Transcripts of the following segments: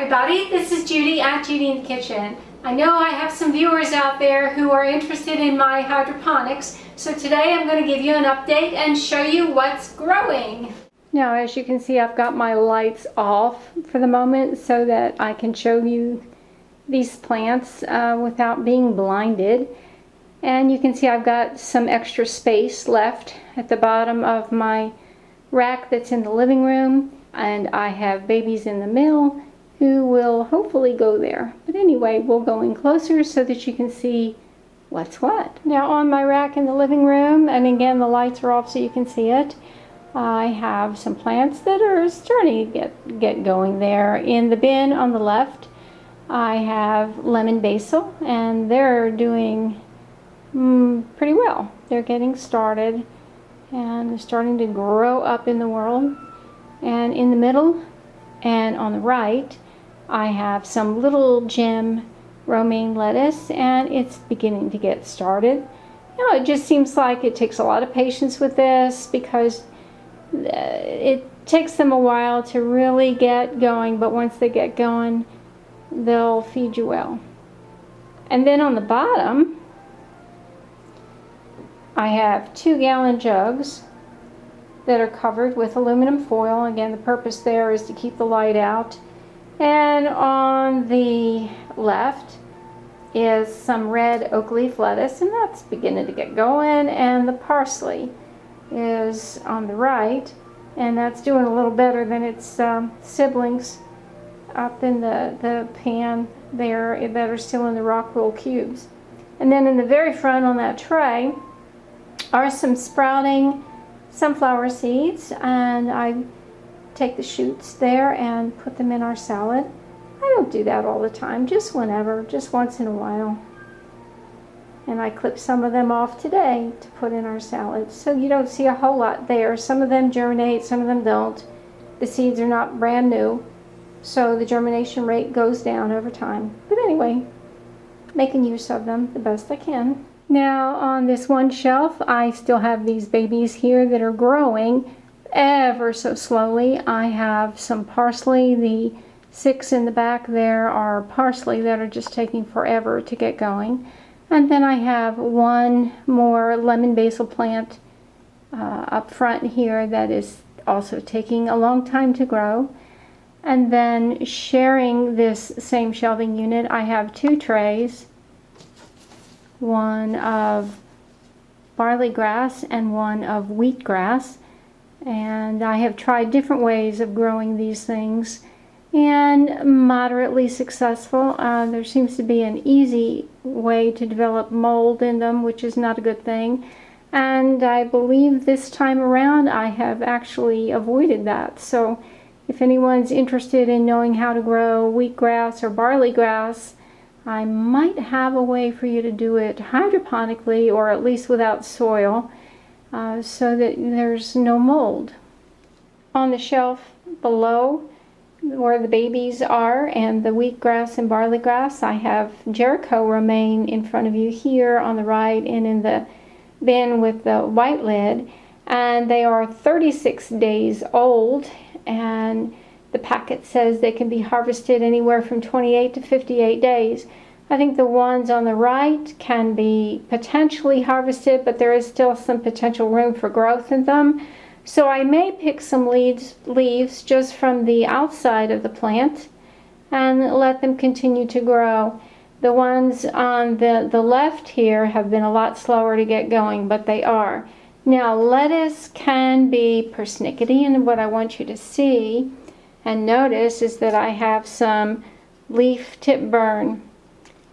everybody, this is Judy at Judy in the Kitchen. I know I have some viewers out there who are interested in my hydroponics, so today I'm going to give you an update and show you what's growing. Now, as you can see, I've got my lights off for the moment so that I can show you these plants without being blinded. And you can see I've got some extra space left at the bottom of my rack that's in the living room, and I have babies in the middle who will hopefully go there. But anyway, we'll go in closer so that you can see what's what. Now on my rack in the living room, and again the lights are off so you can see it, I have some plants that are starting to get going there. In the bin on the left, I have lemon basil, and they're doing pretty well. They're getting started and they're starting to grow up in the world. And in the middle and on the right, I have some little gem romaine lettuce, and it's beginning to get started. You know, it just seems like it takes a lot of patience with this because it takes them a while to really get going, but once they get going, they'll feed you well. And then on the bottom, I have 2-gallon jugs that are covered with aluminum foil. Again, the purpose there is to keep the light out. And on the left is some red oak leaf lettuce, and that's beginning to get going. And the parsley is on the right, and that's doing a little better than its siblings up in the pan there that are still in the rock wool cubes. And then in the very front on that tray are some sprouting sunflower seeds, and I take the shoots there and put them in our salad. I don't do that all the time, just whenever, just once in a while. And I clip some of them off today to put in our salad. So you don't see a whole lot there. Some of them germinate, some of them don't. The seeds are not brand new, so the germination rate goes down over time. But anyway, making use of them the best I can. Now on this one shelf, I still have these babies here that are growing ever so slowly. I have some parsley. The 6 in the back there are parsley that are just taking forever to get going. And then I have one more lemon basil plant up front here that is also taking a long time to grow. And then sharing this same shelving unit, I have 2 trays. One of barley grass and one of wheatgrass, and I have tried different ways of growing these things and moderately successful. There seems to be an easy way to develop mold in them, which is not a good thing, and I believe this time around I have actually avoided that. So if anyone's interested in knowing how to grow wheatgrass or barley grass, I might have a way for you to do it hydroponically, or at least without soil, so that there's no mold. On the shelf below where the babies are and the wheatgrass and barley grass, I have Jericho romaine in front of you here on the right, and in the bin with the white lid, and they are 36 days old, and the packet says they can be harvested anywhere from 28 to 58 days. I think the ones on the right can be potentially harvested, but there is still some potential room for growth in them. So I may pick some leaves just from the outside of the plant and let them continue to grow. The ones on the left here have been a lot slower to get going, but they are. Now, lettuce can be persnickety, and what I want you to see and notice is that I have some leaf tip burn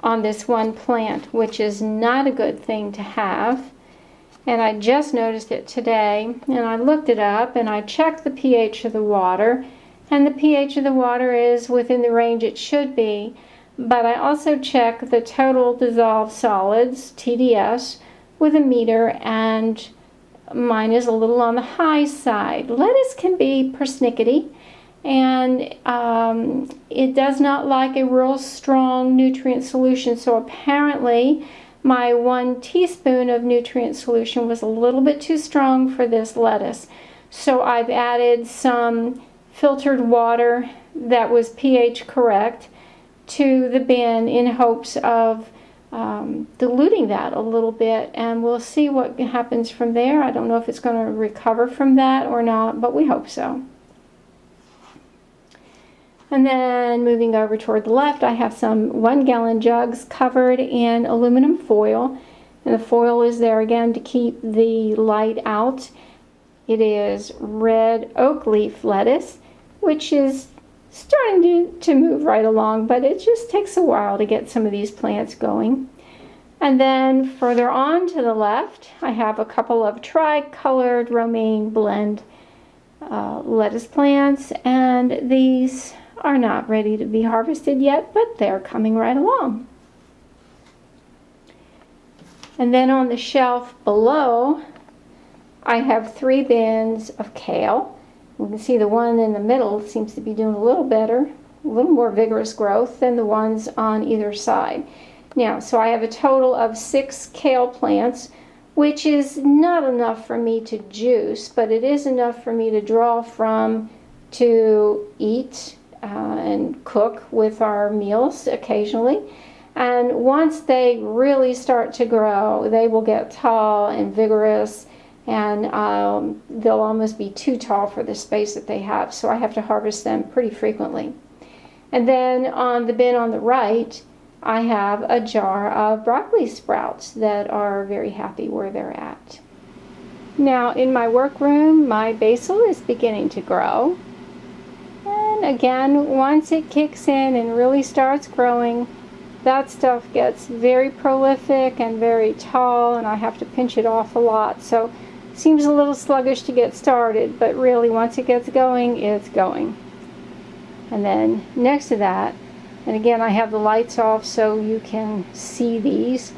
on this one plant, which is not a good thing to have. And I just noticed it today, and I looked it up and I checked the pH of the water, and the pH of the water is within the range it should be. But I also checked the total dissolved solids, TDS, with a meter, and mine is a little on the high side. Lettuce can be persnickety, and it does not like a real strong nutrient solution. So apparently my 1 teaspoon of nutrient solution was a little bit too strong for this lettuce. So I've added some filtered water that was pH correct to the bin in hopes of diluting that a little bit, and we'll see what happens from there. I don't know if it's going to recover from that or not, but we hope so. And then moving over toward the left, I have some 1-gallon jugs covered in aluminum foil, and the foil is there again to keep the light out. It is red oak leaf lettuce, which is starting to move right along, but it just takes a while to get some of these plants going. And then further on to the left, I have a couple of tri-colored romaine blend lettuce plants, and these are not ready to be harvested yet, but they're coming right along. And then on the shelf below, I have 3 bins of kale. You can see the one in the middle seems to be doing a little better, a little more vigorous growth than the ones on either side. Now, so I have a total of 6 kale plants, which is not enough for me to juice, but it is enough for me to draw from to eat and cook with our meals occasionally. And once they really start to grow, they will get tall and vigorous, and they'll almost be too tall for the space that they have, so I have to harvest them pretty frequently. And then on the bin on the right, I have a jar of broccoli sprouts that are very happy where they're at. Now in my workroom, my basil is beginning to grow. And again, once it kicks in and really starts growing, that stuff gets very prolific and very tall, and I have to pinch it off a lot. So it seems a little sluggish to get started, but really once it gets going, it's going. And then next to that, and again I have the lights off so you can see these,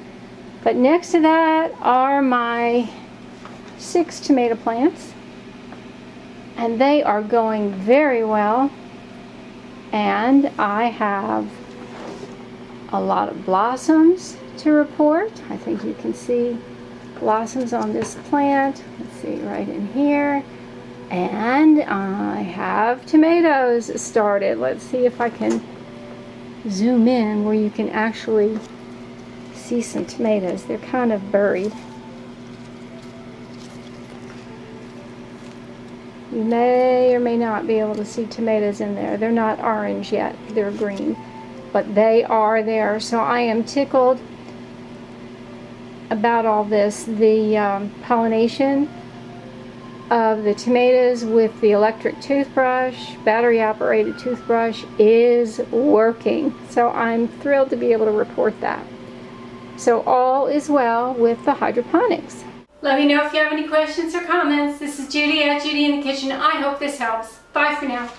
but next to that are my 6 tomato plants, and they are going very well, and I have a lot of blossoms to report. I think you can see blossoms on this plant. Let's see, right in here. And I have tomatoes started. Let's see if I can zoom in where you can actually see some tomatoes. They're kind of buried. You may or may not be able to see tomatoes in there. They're not orange yet, they're green, but they are there. So I am tickled about all this. The pollination of the tomatoes with the electric toothbrush, battery operated toothbrush, is working. So I'm thrilled to be able to report that. So all is well with the hydroponics. Let me know if you have any questions or comments. This is Judy at Judy in the Kitchen. I hope this helps. Bye for now.